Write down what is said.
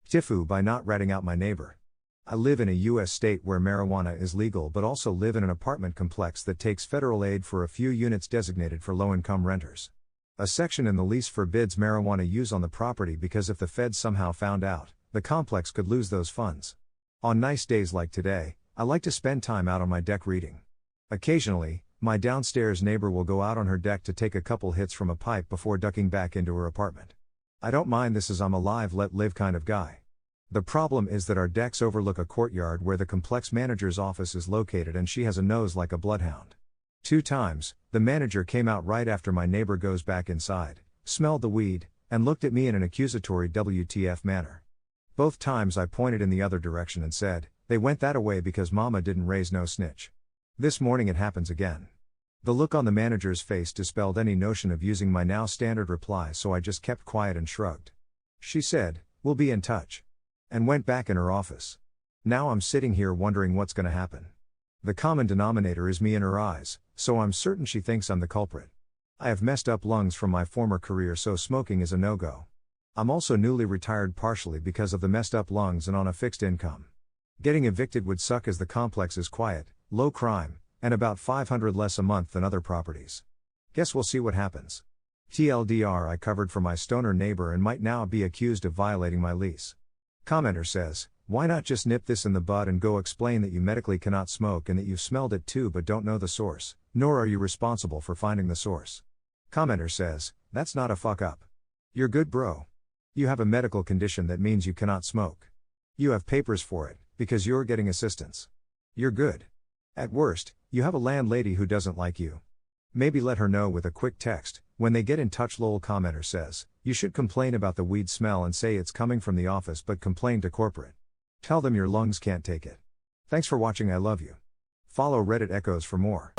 TIFU by not ratting out my neighbor. I live in a U.S. state where marijuana is legal but also live in an apartment complex that takes federal aid for a few units designated for low-income renters. A section in the lease forbids marijuana use on the property because if the feds somehow found out, the complex could lose those funds. On nice days like today, I like to spend time out on my deck reading. Occasionally, my downstairs neighbor will go out on her deck to take a couple hits from a pipe before ducking back into her apartment. I don't mind this as I'm a live let live kind of guy. The problem is that our decks overlook a courtyard where the complex manager's office is located and she has a nose like a bloodhound. 2 times, the manager came out right after my neighbor goes back inside, smelled the weed, and looked at me in an accusatory WTF manner. Both times I pointed in the other direction and said, "They went that away because mama didn't raise no snitch." This morning it happens again. The look on the manager's face dispelled any notion of using my now standard reply, so I just kept quiet and shrugged. She said, "We'll be in touch," and went back in her office. Now I'm sitting here wondering what's gonna happen. The common denominator is me in her eyes, so I'm certain she thinks I'm the culprit. I have messed up lungs from my former career, so smoking is a no-go. I'm also newly retired partially because of the messed up lungs and on a fixed income. Getting evicted would suck as the complex is quiet, low crime, and about $500 less a month than other properties. Guess we'll see what happens. TLDR, I covered for my stoner neighbor and might now be accused of violating my lease. Commenter says, "Why not just nip this in the bud and go explain that you medically cannot smoke and that you've smelled it too but don't know the source, nor are you responsible for finding the source." Commenter says, "That's not a fuck up. You're good, bro. You have a medical condition that means you cannot smoke. You have papers for it, because you're getting assistance. You're good. At worst, you have a landlady who doesn't like you. Maybe let her know with a quick text, when they get in touch." Lol. Commenter says, "You should complain about the weed smell and say it's coming from the office but complain to corporate. Tell them your lungs can't take it." Thanks for watching, I love you. Follow Reddit Echoes for more.